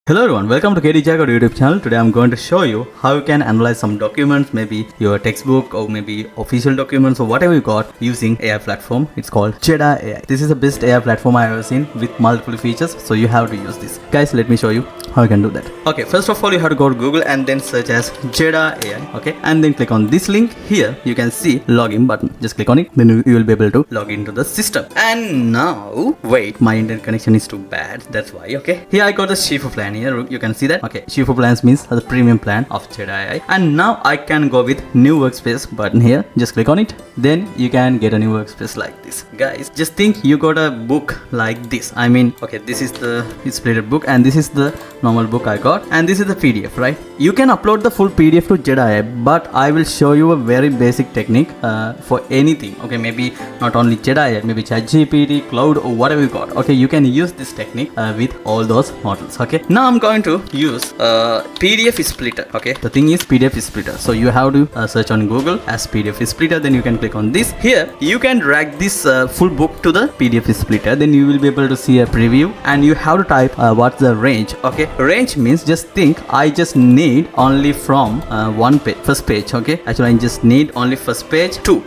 Hello everyone, welcome to KD Jacob YouTube channel. Today I'm going to show you how you can analyze some documents, maybe your textbook or maybe official documents or whatever you got using AI platform. It's called Jeda AI. This is the best AI platform I have ever seen with multiple features, so you have to use this. Guys, let me show you how you can do that. Okay, first of all you have to go to Google and then search as Jeda AI, okay, and then click on this link. Here you can see login button. Just click on it, then you will be able to log into the system. And now, wait, my internet connection is too bad, that's why. Okay, here I got the Shifu plan. Here you can see that. Okay, Shifu plans means the premium plan of Jeda AI. And now I can go with new workspace button here. Just click on it, then you can get a new workspace like this. Guys, just think you got a book like this. I mean, okay, this is the splitted book and this is the normal book I got, and this is the PDF, right? You can upload the full PDF to Jeda AI, but I will show you a very basic technique for anything. Okay, maybe not only Jeda AI, maybe ChatGPT, Cloud, or whatever you got. Okay, you can use this technique with all those models. Okay, now I'm going to use PDF splitter. Okay, the thing is PDF splitter, so you have to search on Google as PDF splitter, then you can click on this. Here you can drag this full book to the PDF splitter, then you will be able to see a preview, and you have to type what's the range. Okay, range means just think I just need only from one page, first page. Okay, actually I just need only first page to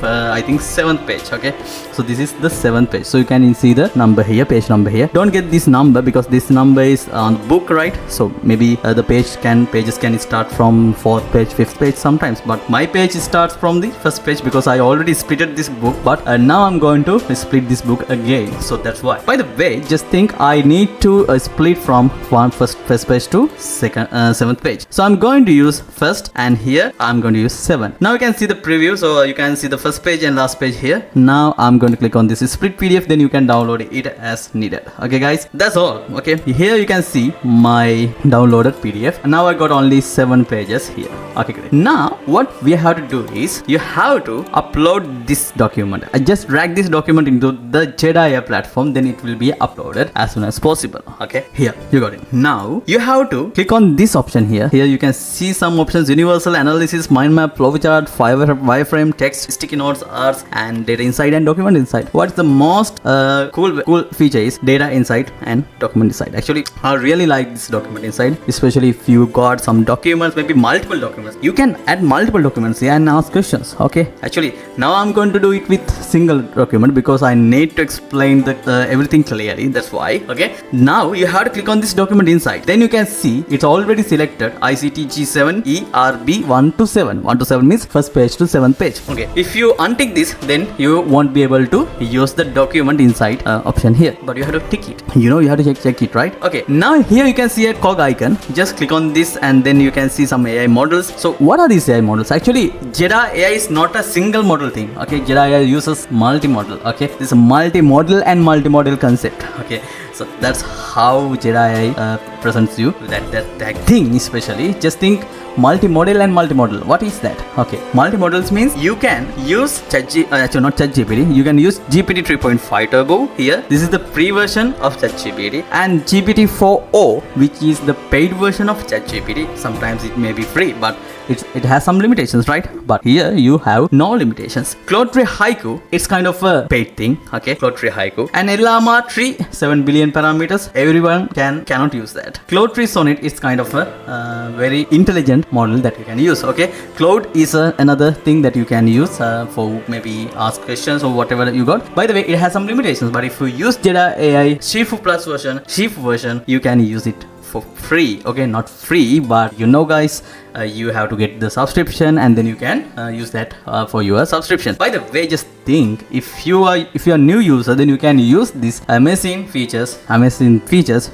I think 7th page. Okay, so this is the 7th page, so you can see the number here, page number here. Don't get this number because this number is on the book, right? So maybe the pages can start from 4th page, 5th page sometimes, but my page starts from the first page because I already splitted this book, but now I'm going to split this book again, so that's why. By the way, just think I need to split from first page to 7th page, so I'm going to use first, and here I'm going to use 7. Now you can see the preview, so you can see the first page and last page here. Now I'm going to click on this split PDF, then you can download it as needed. Okay guys, that's all. Okay, here you can see my downloaded PDF. Now I got only 7 pages here. Okay, great. Now what we have to do is you have to upload this document. I just drag this document into the Jeda AI platform, then it will be uploaded as soon as possible. Okay, here you got it. Now you have to click on this option here. Here you can see some options: universal analysis, mind map, flowchart, wireframe, text, sticky notes, arts, and data insight and document insight. What's the most cool feature is data insight and document insight. Actually, I really like this document insight, especially if you got some documents, maybe multiple documents. You can add multiple documents here and ask questions. Okay, actually now I'm going to do it with single document because I need to explain the everything clearly. That's why. Okay, now you have to click on this document insight. Then you can see it's already selected ICT G7 ERB 1 to 7. 1 to 7 means first page to 7th page. Okay, if you untick this, then you won't be able to use the document insight option here, but you have to tick it. You know, you have to check it, right? Okay, now here you can see a cog icon. Just click on this and then you can see some AI models. So what are these AI models? Actually, Jeda AI is not a single model thing. Okay, Jeda AI uses multi-model. Okay, this is a multi-model and multi-model concept. Okay, so that's how Jeda AI presents you that thing. Especially, just think multi-model and multi-model. What is that? Okay, multi-models means you can use actually not ChatGPT. You can use GPT 3.5 Turbo here. This is the pre version of ChatGPT, and GPT 4o, which is the paid version of ChatGPT. Sometimes it may be free, but it has some limitations, right? But here you have no limitations. Cloud Tree Haiku, it's kind of a paid thing. Okay, Cloud Tree Haiku and Llama Tree 7 billion parameters. Everyone cannot use that. Cloud Tree Sonnet is kind of a very intelligent model that you can use. Okay, Cloud is another thing that you can use for maybe ask questions or whatever you got. By the way, it has some limitations, but if you use Jeda AI Shifu Plus version, you can use it for free. Okay, not free, but you know guys, you have to get the subscription, and then you can use that for your subscription. By the way, just think if you are a new user, then you can use these amazing features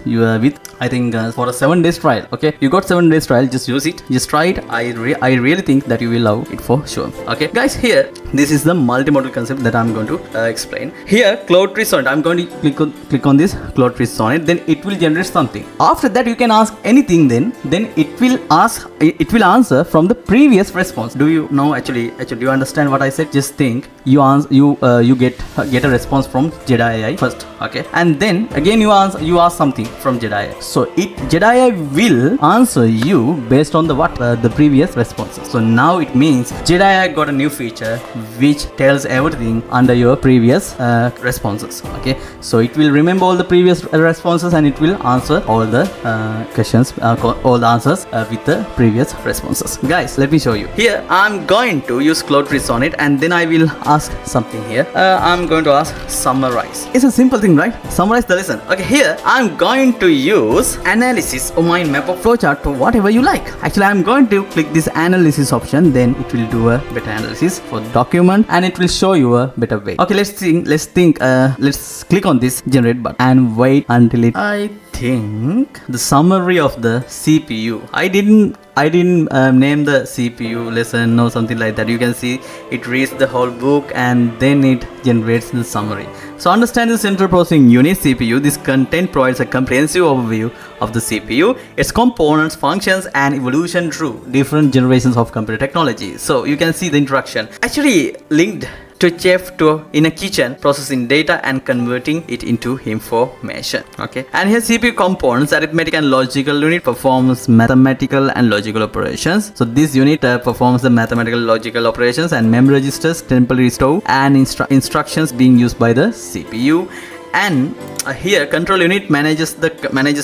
you with I think for a 7 days trial. Okay, you got 7 days trial, just use it, just try it. I really think that you will love it for sure. Okay guys, here this is the multimodal concept that I'm going to explain. Here Cloud Tree Sonnet, I'm going to click on this Cloud Tree Sonnet, then it will generate something. After that you can ask anything, then it will answer from the previous response. Do you know, actually do you understand what I said? Just think you you get a response from Jeda AI first, okay, and then again you ask something from Jeda AI. So Jeda AI will answer you based on the previous responses. So now it means Jeda AI got a new feature which tells everything under your previous responses, okay. So it will remember all the previous responses and it will answer all the questions, all the answers with the previous responses. Guys, let me show you. Here I'm going to use Cloud Sonnet and then I will ask something here. I'm going to ask summarize. It's a simple thing, right? Summarize the lesson. Okay, here I'm going to use analysis or mind map or flowchart to whatever you like. Actually, I'm going to click this analysis option, then it will do a better analysis for the document and it will show you a better way. Okay, let's click on this generate button and wait until it. I think the summary of the CPU. I didn't name the CPU lesson or something like that. You can see it reads the whole book and then it generates the summary. So understand the central processing unit CPU. This content provides a comprehensive overview of the CPU, its components, functions and evolution through different generations of computer technology. So you can see the introduction actually linked to a chef in a kitchen processing data and converting it into information, okay. And here CPU components, arithmetic and logical unit performs mathematical and logical operations. So this unit performs the mathematical logical operations and memory registers temporarily store and instructions being used by the CPU. And here control unit manages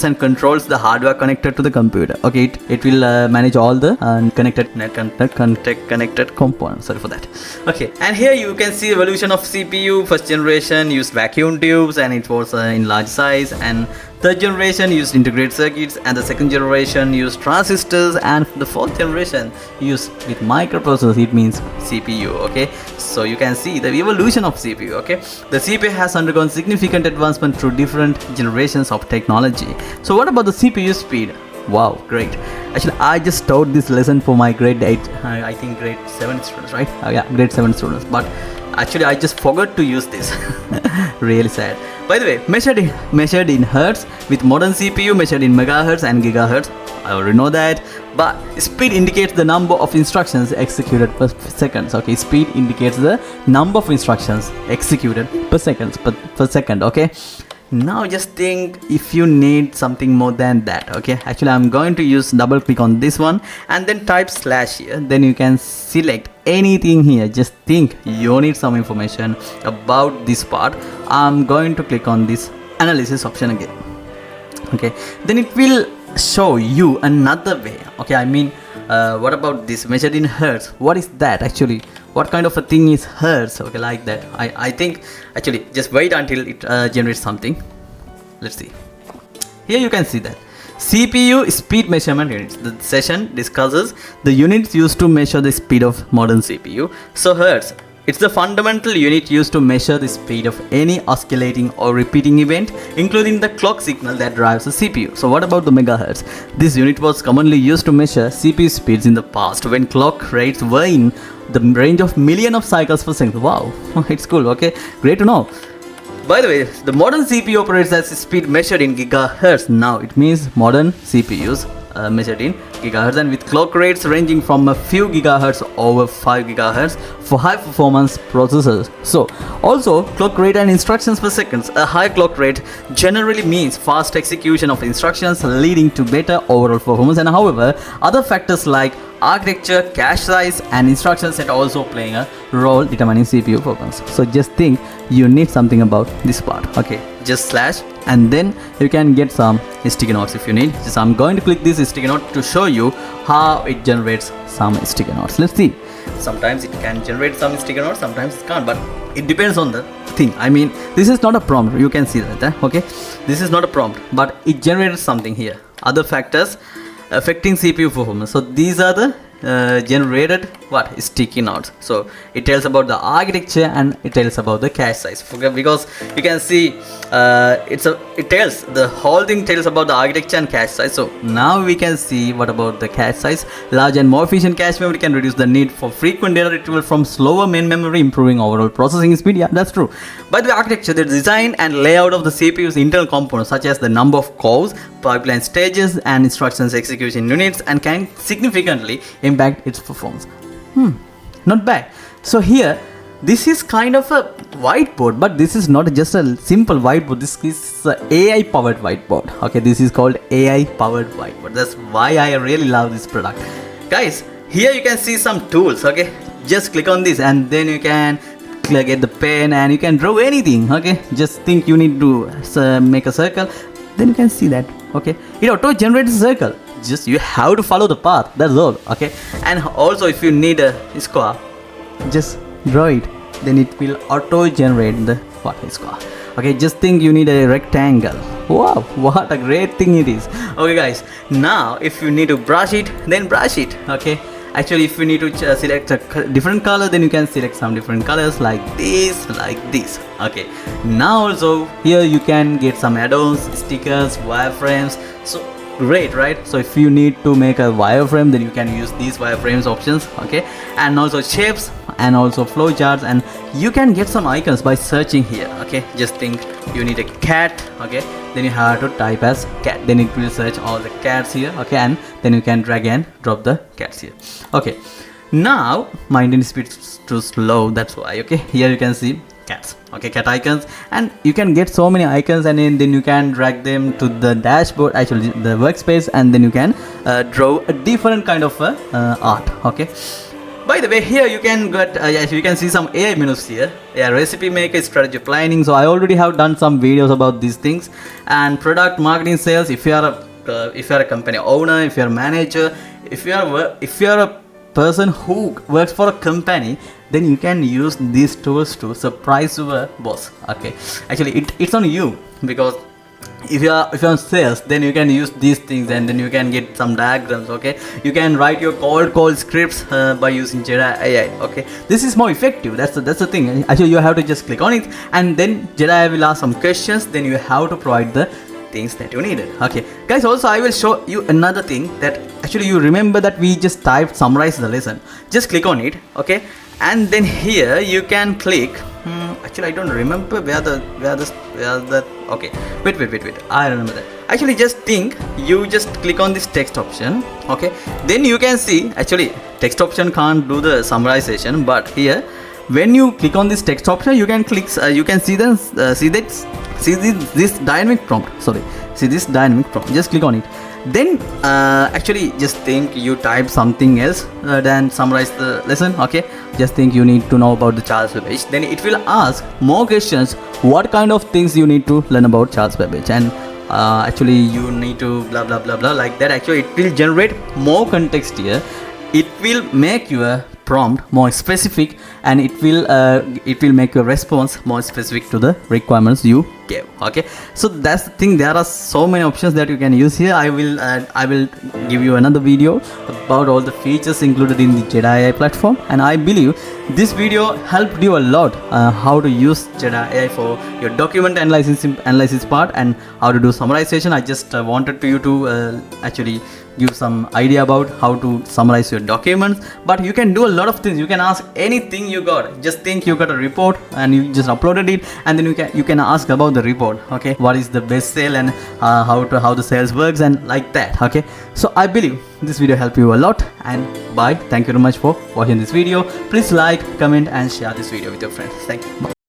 and controls the hardware connected to the computer, okay. It will manage all the connected components, sorry for that, okay. And here you can see evolution of CPU. First generation used vacuum tubes and it was in large size, and third generation used integrated circuits, and the second generation used transistors, and the fourth generation used with microprocessors, it means CPU, okay. So you can see the evolution of CPU, okay. The CPU has undergone significant advancement through different generations of technology. So what about the CPU speed? Wow, great. Actually, I just taught this lesson for my grade 8, I think grade 7 students, right? Yeah, grade 7 students, but actually I just forgot to use this. Really sad. By the way, measured in hertz, with modern CPU measured in megahertz and gigahertz. I already know that, but speed indicates the number of instructions executed per second. Okay, speed indicates the number of instructions executed per second, okay. Now just think if you need something more than that, okay. Actually, I'm going to use double click on this one and then type / here, then you can select anything here. Just think you need some information about this part. I'm going to click on this analysis option again, okay. Then it will show you another way, okay. I mean, what about this measured in hertz? What is that actually? What kind of a thing is hertz? Okay, like that. I think actually just wait until it generates something. Let's see. Here you can see that CPU speed measurement units. The session discusses the units used to measure the speed of modern CPU. So hertz, it's the fundamental unit used to measure the speed of any oscillating or repeating event, including the clock signal that drives the CPU. So what about the megahertz? This unit was commonly used to measure CPU speeds in the past when clock rates were in the range of million of cycles per second. Wow, it's cool, okay, great to know. By the way, the modern CPU operates at speed measured in gigahertz. Now it means modern CPUs measured in gigahertz and with clock rates ranging from a few gigahertz over 5 gigahertz for high performance processors. So also clock rate and instructions per second. A high clock rate generally means fast execution of instructions leading to better overall performance, and however other factors like architecture, cache size and instruction set also playing a role determining CPU performance. So just think you need something about this part, okay. Just / and then you can get some sticky notes if you need. Just I'm going to click this sticky note to show you how it generates some sticky notes. Let's see. Sometimes it can generate some sticky notes, sometimes it can't, but it depends on the thing. I mean, this is not a prompt, you can see that, okay. This is not a prompt, but it generated something here. Other factors affecting CPU performance. So these are the generated sticky notes. So it tells about the architecture and it tells about the cache size, because you can see it tells the whole thing tells about the architecture and cache size. So now we can see what about the cache size. Large and more efficient cache memory can reduce the need for frequent data retrieval from slower main memory, improving overall processing speed. Yeah, that's true. By the architecture, the design and layout of the CPU's internal components, such as the number of cores, pipeline stages and instructions execution units, and can significantly impact its performance. Not bad. So here this is kind of a whiteboard, but this is not just a simple whiteboard. This is a AI powered whiteboard. Okay, this is called AI powered whiteboard. That's why I really love this product. Guys, here you can see some tools. Okay, just click on this and then you can get the pen and you can draw anything. Okay, just think you need to make a circle, then you can see that. Okay, it auto generates a circle, just you have to follow the path, that's all. Okay, and also if you need a square, just draw it, then it will auto generate the square. Okay, just think you need a rectangle. Wow, what a great thing it is. Okay guys, now if you need to brush it, then brush it. Okay, actually if you need to select a different color, then you can select some different colors like this, like this. Okay, now also here you can get some add-ons, stickers, wireframes. So great, right? So if you need to make a wireframe, then you can use these wireframes options. Okay, and also shapes and also flowcharts, and you can get some icons by searching here. Okay, just think you need a cat. Okay, then you have to type as cat, then it will search all the cats here. Okay, and then you can drag and drop the cats here. Okay, now my internet speed is too slow, that's why. Okay, here you can see cats. Okay, cat icons, and you can get so many icons, and then you can drag them to the dashboard, actually the workspace, and then you can draw a different kind of art. Okay, by the way, here you can get yes, you can see some AI menus here. Yeah, recipe maker, strategy planning. So I already have done some videos about these things. And product marketing, sales. If you are a company owner, if you are a manager, if you are a person who works for a company, then you can use these tools to surprise your boss. Okay, actually it's on you, because if you're on sales, then you can use these things, and then you can get some diagrams. Okay, you can write your cold call scripts by using Jeda AI. Okay, this is more effective. That's the thing. Actually you have to just click on it, and then Jeda AI will ask some questions, then you have to provide the things that you needed. Okay guys, also I will show you another thing that actually you remember that we just typed summarize the lesson. Just click on it. Okay, and then here you can click actually I don't remember where the okay, wait, I remember that. Actually just think you just click on this text option. Okay, then you can see actually text option can't do the summarization, but here when you click on this text option, you can click you can see this dynamic prompt. See this dynamic prompt, just click on it. Then actually just think you type something else than summarize the lesson. Okay, just think you need to know about the Charles Babbage, then it will ask more questions, what kind of things you need to learn about Charles Babbage, and actually you need to blah blah blah blah, like that. Actually it will generate more context here. It will make your prompt more specific, and it will make your response more specific to the requirements you gave. Okay, so that's the thing. There are so many options that you can use here. I will give you another video about all the features included in the Jeda AI platform, and I believe this video helped you a lot how to use Jeda AI for your document analysis part, and how to do summarization. I just wanted you to actually give some idea about how to summarize your documents, but you can do a lot of things. You can ask anything you got. Just think you got a report and you just uploaded it, and then you can ask about the report. Okay, what is the best sale, and how the sales works, and like that. Okay, so I believe this video helped you a lot, and bye. Thank you very much for watching this video. Please like, comment and share this video with your friends. Thank you. Bye.